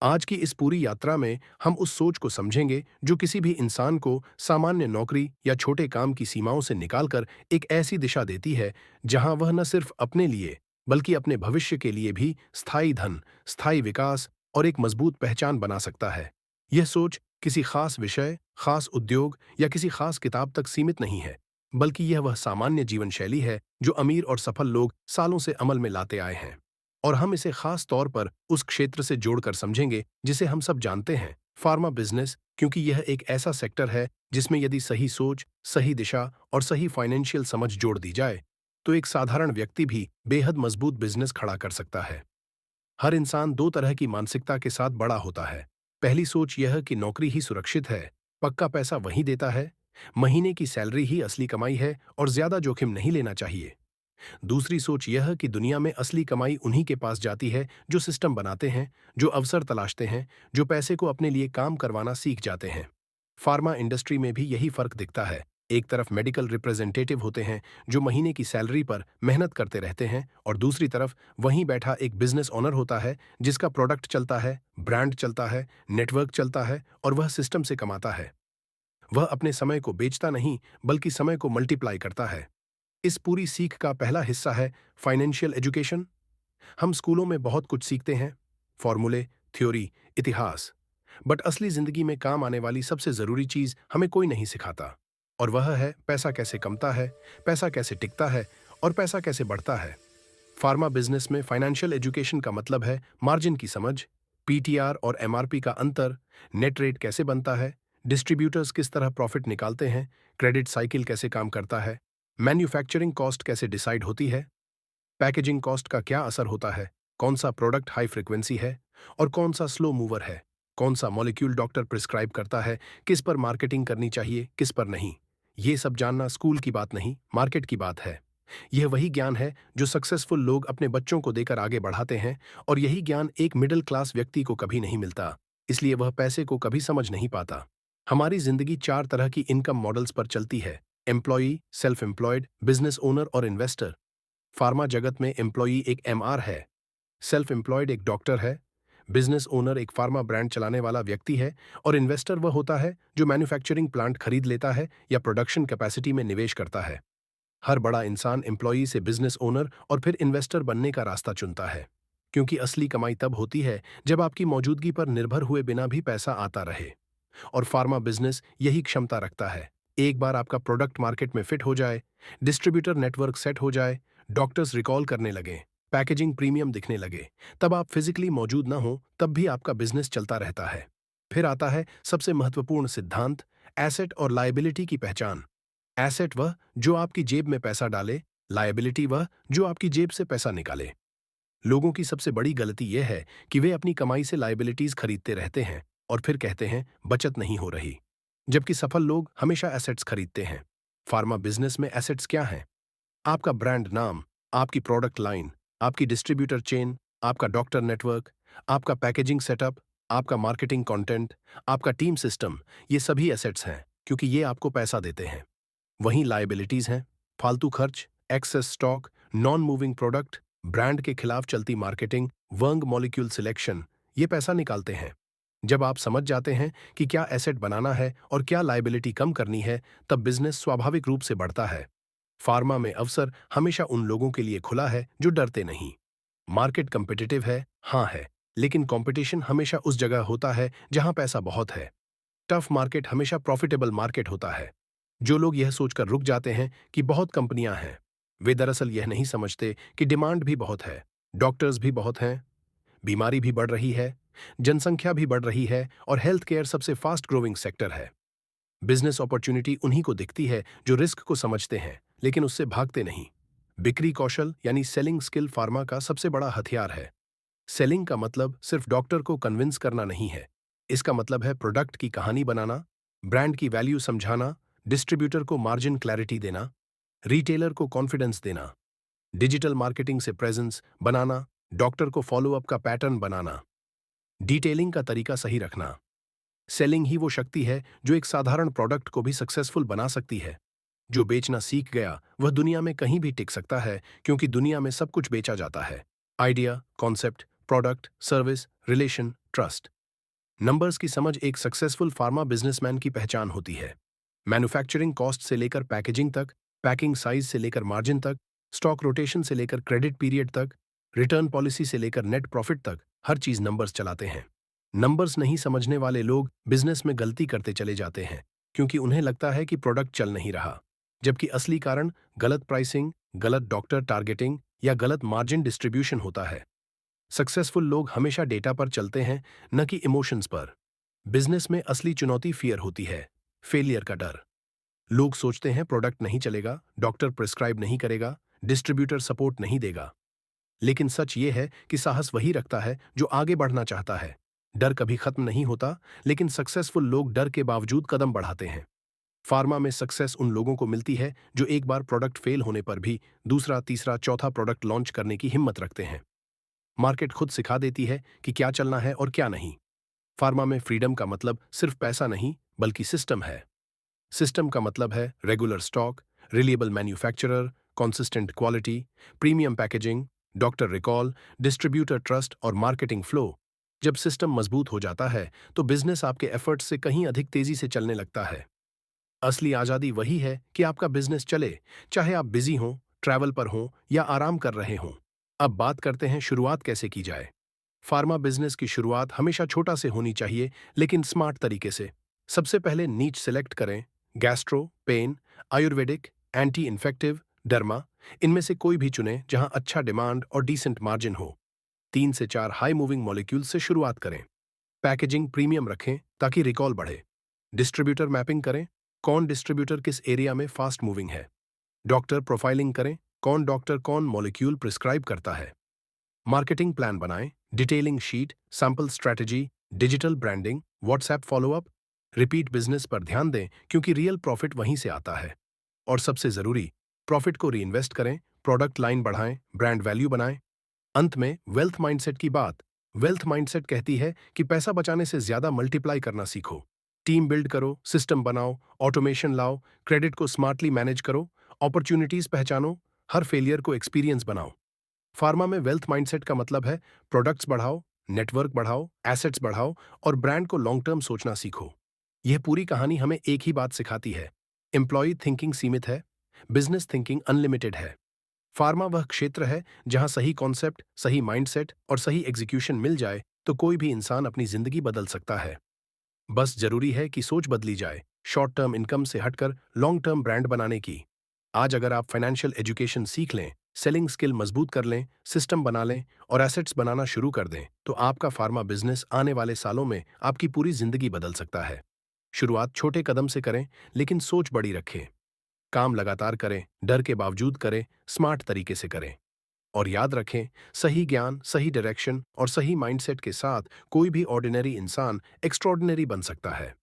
आज की इस पूरी यात्रा में हम उस सोच को समझेंगे जो किसी भी इंसान को सामान्य नौकरी या छोटे काम की सीमाओं से निकालकर एक ऐसी दिशा देती है जहां वह न सिर्फ अपने लिए बल्कि अपने भविष्य के लिए भी स्थायी धन, स्थायी विकास और एक मजबूत पहचान बना सकता है। यह सोच किसी खास विषय, खास उद्योग या किसी खास किताब तक सीमित नहीं है, बल्कि यह वह सामान्य जीवन शैली है जो अमीर और सफल लोग सालों से अमल में लाते आए हैं। और हम इसे खास तौर पर उस क्षेत्र से जोड़कर समझेंगे जिसे हम सब जानते हैं, फार्मा बिजनेस, क्योंकि यह एक ऐसा सेक्टर है जिसमें यदि सही सोच, सही दिशा और सही फाइनेंशियल समझ जोड़ दी जाए, तो एक साधारण व्यक्ति भी बेहद मजबूत बिजनेस खड़ा कर सकता है। हर इंसान दो तरह की मानसिकता के साथ बड़ा होता है। पहली सोच यह कि नौकरी ही सुरक्षित है, पक्का पैसा वही देता है, महीने की सैलरी ही असली कमाई है और ज्यादा जोखिम नहीं लेना चाहिए। दूसरी सोच यह कि दुनिया में असली कमाई उन्हीं के पास जाती है जो सिस्टम बनाते हैं, जो अवसर तलाशते हैं, जो पैसे को अपने लिए काम करवाना सीख जाते हैं। फार्मा इंडस्ट्री में भी यही फर्क दिखता है। एक तरफ मेडिकल रिप्रेजेंटेटिव होते हैं जो महीने की सैलरी पर मेहनत करते रहते हैं, और दूसरी तरफ वहीं बैठा एक बिजनेस ओनर होता है जिसका प्रोडक्ट चलता है, ब्रांड चलता है, नेटवर्क चलता है और वह सिस्टम से कमाता है। वह अपने समय को बेचता नहीं, बल्कि समय को मल्टीप्लाई करता है। इस पूरी सीख का पहला हिस्सा है फाइनेंशियल एजुकेशन। हम स्कूलों में बहुत कुछ सीखते हैं, फॉर्मूले, थ्योरी, इतिहास, बट असली जिंदगी में काम आने वाली सबसे जरूरी चीज हमें कोई नहीं सिखाता, और वह है पैसा कैसे कमता है, पैसा कैसे टिकता है और पैसा कैसे बढ़ता है। फार्मा बिजनेस में फाइनेंशियल एजुकेशन का मतलब है मार्जिन की समझ, पीटीआर और एमआरपी का अंतर, नेट रेट कैसे बनता है, डिस्ट्रीब्यूटर्स किस तरह प्रॉफिट निकालते हैं, क्रेडिट साइकिल कैसे काम करता है, मैन्युफैक्चरिंग कॉस्ट कैसे डिसाइड होती है, पैकेजिंग कॉस्ट का क्या असर होता है, कौन सा प्रोडक्ट हाई फ्रिक्वेंसी है और कौन सा स्लो मूवर है, कौन सा मॉलिक्यूल डॉक्टर प्रिस्क्राइब करता है, किस पर मार्केटिंग करनी चाहिए, किस पर नहीं। ये सब जानना स्कूल की बात नहीं, मार्केट की बात है। यह वही ज्ञान है जो सक्सेसफुल लोग अपने बच्चों को देकर आगे बढ़ाते हैं, और यही ज्ञान एक मिडिल क्लास व्यक्ति को कभी नहीं मिलता, इसलिए वह पैसे को कभी समझ नहीं पाता। हमारी जिंदगी चार तरह की इनकम मॉडल्स पर चलती है: employee, self employed, business owner और इन्वेस्टर। फार्मा जगत में एम्प्लॉई एक एमआर है, सेल्फ एम्प्लॉयड एक डॉक्टर है, बिजनेस ओनर एक फार्मा ब्रांड चलाने वाला व्यक्ति है, और इन्वेस्टर वह होता है जो मैन्युफैक्चरिंग प्लांट खरीद लेता है या प्रोडक्शन कैपेसिटी में निवेश करता है। हर बड़ा इंसान एम्प्लॉई से बिजनेस ओनर और फिर इन्वेस्टर बनने का रास्ता चुनता है, क्योंकि असली कमाई तब होती है जब आपकी मौजूदगी पर निर्भर हुए बिना भी पैसा आता रहे। और फार्मा बिजनेस यही क्षमता रखता है। एक बार आपका प्रोडक्ट मार्केट में फिट हो जाए, डिस्ट्रीब्यूटर नेटवर्क सेट हो जाए, डॉक्टर्स रिकॉल करने लगे, पैकेजिंग प्रीमियम दिखने लगे, तब आप फिजिकली मौजूद ना हो तब भी आपका बिजनेस चलता रहता है। फिर आता है सबसे महत्वपूर्ण सिद्धांत, एसेट और लायबिलिटी की पहचान। एसेट वह जो आपकी जेब में पैसा डाले, लायबिलिटी वह जो आपकी जेब से पैसा निकाले। लोगों की सबसे बड़ी गलती यह है कि वे अपनी कमाई से लायबिलिटीज खरीदते रहते हैं और फिर कहते हैं बचत नहीं हो रही, जबकि सफल लोग हमेशा एसेट्स खरीदते हैं। फार्मा बिजनेस में एसेट्स क्या हैं? आपका ब्रांड नाम, आपकी प्रोडक्ट लाइन, आपकी डिस्ट्रीब्यूटर चेन, आपका डॉक्टर नेटवर्क, आपका पैकेजिंग सेटअप, आपका मार्केटिंग कंटेंट, आपका टीम सिस्टम, ये सभी एसेट्स हैं क्योंकि ये आपको पैसा देते हैं। वहीं लायबिलिटीज हैं फालतू खर्च, excess stock, non moving product, brand के खिलाफ चलती मार्केटिंग, वंग मॉलिक्यूल सिलेक्शन, ये पैसा निकालते हैं। जब आप समझ जाते हैं कि क्या एसेट बनाना है और क्या लायबिलिटी कम करनी है, तब बिजनेस स्वाभाविक रूप से बढ़ता है। फार्मा में अवसर हमेशा उन लोगों के लिए खुला है जो डरते नहीं। मार्केट कम्पिटिटिव है, हाँ है, लेकिन कंपटीशन हमेशा उस जगह होता है जहां पैसा बहुत है। टफ मार्केट हमेशा प्रॉफिटेबल मार्केट होता है। जो लोग यह सोचकर रुक जाते हैं कि बहुत कंपनियां हैं, वे दरअसल यह नहीं समझते कि डिमांड भी बहुत है, डॉक्टर्स भी बहुत हैं, बीमारी भी बढ़ रही है, जनसंख्या भी बढ़ रही है और हेल्थ केयर सबसे फास्ट ग्रोइंग सेक्टर है। बिजनेस अपॉर्चुनिटी उन्हीं को दिखती है जो रिस्क को समझते हैं लेकिन उससे भागते नहीं। बिक्री कौशल यानी सेलिंग स्किल फार्मा का सबसे बड़ा हथियार है। सेलिंग का मतलब सिर्फ डॉक्टर को कन्विंस करना नहीं है। इसका मतलब है प्रोडक्ट की कहानी बनाना, ब्रांड की वैल्यू समझाना, डिस्ट्रीब्यूटर को मार्जिन क्लैरिटी देना, रिटेलर को कॉन्फिडेंस देना, डिजिटल मार्केटिंग से प्रेजेंस बनाना, डॉक्टर को फॉलोअप का पैटर्न बनाना, डिटेलिंग का तरीका सही रखना। सेलिंग ही वो शक्ति है जो एक साधारण प्रोडक्ट को भी सक्सेसफुल बना सकती है। जो बेचना सीख गया वह दुनिया में कहीं भी टिक सकता है, क्योंकि दुनिया में सब कुछ बेचा जाता है। Idea, concept, product, service, relation, trust. Numbers की समझ एक सक्सेसफुल फार्मा बिजनेसमैन की पहचान होती है। मैन्युफैक्चरिंग कॉस्ट से लेकर पैकेजिंग तक, पैकिंग साइज से लेकर मार्जिन तक, स्टॉक रोटेशन से लेकर क्रेडिट पीरियड तक, रिटर्न पॉलिसी से लेकर नेट प्रॉफिट तक, हर चीज नंबर्स चलाते हैं। नंबर्स नहीं समझने वाले लोग बिजनेस में गलती करते चले जाते हैं क्योंकि उन्हें लगता है कि प्रोडक्ट चल नहीं रहा, जबकि असली कारण गलत प्राइसिंग, गलत डॉक्टर टारगेटिंग या गलत मार्जिन डिस्ट्रीब्यूशन होता है। सक्सेसफुल लोग हमेशा डेटा पर चलते हैं, न कि इमोशंस पर। बिजनेस में असली चुनौती फियर होती है, फेलियर का डर। लोग सोचते हैं प्रोडक्ट नहीं चलेगा, डॉक्टर प्रिस्क्राइब नहीं करेगा, डिस्ट्रीब्यूटर सपोर्ट नहीं देगा। लेकिन सच ये है कि साहस वही रखता है जो आगे बढ़ना चाहता है। डर कभी खत्म नहीं होता, लेकिन सक्सेसफुल लोग डर के बावजूद कदम बढ़ाते हैं। फार्मा में सक्सेस उन लोगों को मिलती है जो एक बार प्रोडक्ट फेल होने पर भी दूसरा, तीसरा, चौथा प्रोडक्ट लॉन्च करने की हिम्मत रखते हैं। मार्केट खुद सिखा देती है कि क्या चलना है और क्या नहीं। फार्मा में फ्रीडम का मतलब सिर्फ पैसा नहीं, बल्कि सिस्टम है। सिस्टम का मतलब है regular stock, reliable manufacturer, consistent quality, premium packaging, doctor recall, distributor trust और मार्केटिंग फ्लो। जब सिस्टम मजबूत हो जाता है तो बिजनेस आपके एफर्ट्स से कहीं अधिक तेजी से चलने लगता है। असली आजादी वही है कि आपका बिजनेस चले, चाहे आप बिजी हों, ट्रैवल पर हों या आराम कर रहे हों। अब बात करते हैं शुरुआत कैसे की जाए। फार्मा बिजनेस की शुरुआत हमेशा छोटा से होनी चाहिए, लेकिन स्मार्ट तरीके से। सबसे पहले नीच सिलेक्ट करें। Gastro, pain, Ayurvedic, anti infective, derma, इनमें से कोई भी चुनें जहां अच्छा डिमांड और डिसेंट मार्जिन हो। 3 से 4 हाई मूविंग मॉलिक्यूल से शुरुआत करें। पैकेजिंग प्रीमियम रखें ताकि रिकॉल बढ़े। डिस्ट्रीब्यूटर मैपिंग करें, कौन डिस्ट्रीब्यूटर किस एरिया में फास्ट मूविंग है। डॉक्टर प्रोफाइलिंग करें, कौन डॉक्टर कौन मॉलिक्यूल प्रिस्क्राइब करता है। मार्केटिंग प्लान बनाएं, detailing sheet, sample strategy, digital branding, WhatsApp follow up. Repeat business पर ध्यान दें क्योंकि रियल प्रॉफिट वहीं से आता है। और सबसे जरूरी, प्रॉफिट को रीइन्वेस्ट करें, प्रोडक्ट लाइन बढ़ाएं, ब्रांड वैल्यू बनाएं। अंत में वेल्थ माइंडसेट की बात। वेल्थ माइंडसेट कहती है कि पैसा बचाने से ज्यादा मल्टीप्लाई करना सीखो। टीम बिल्ड करो, सिस्टम बनाओ, ऑटोमेशन लाओ, क्रेडिट को स्मार्टली मैनेज करो, अपॉर्चुनिटीज पहचानो, हर फेलियर को एक्सपीरियंस बनाओ। फार्मा में वेल्थ माइंडसेट का मतलब है प्रोडक्ट्स बढ़ाओ, नेटवर्क बढ़ाओ, एसेट्स बढ़ाओ और ब्रांड को लॉन्ग टर्म सोचना सीखो। यह पूरी कहानी हमें एक ही बात सिखाती है, एम्प्लॉय थिंकिंग सीमित है, बिजनेस थिंकिंग अनलिमिटेड है। फार्मा वह क्षेत्र है जहां सही कॉन्सेप्ट, सही माइंडसेट और सही एग्जीक्यूशन मिल जाए तो कोई भी इंसान अपनी जिंदगी बदल सकता है। बस जरूरी है कि सोच बदली जाए, शॉर्ट टर्म इनकम से हटकर लॉन्ग टर्म ब्रांड बनाने की। आज अगर आप फाइनेंशियल एजुकेशन सीख लें, सेलिंग स्किल मजबूत कर लें, सिस्टम बना लें और एसेट्स बनाना शुरू कर दें, तो आपका फार्मा बिजनेस आने वाले सालों में आपकी पूरी जिंदगी बदल सकता है। शुरुआत छोटे कदम से करें, लेकिन सोच बड़ी रखें। काम लगातार करें, डर के बावजूद करें, स्मार्ट तरीके से करें। और याद रखें, सही ज्ञान, सही डायरेक्शन और सही माइंडसेट के साथ कोई भी ऑर्डिनरी इंसान एक्स्ट्रॉर्डिनरी बन सकता है।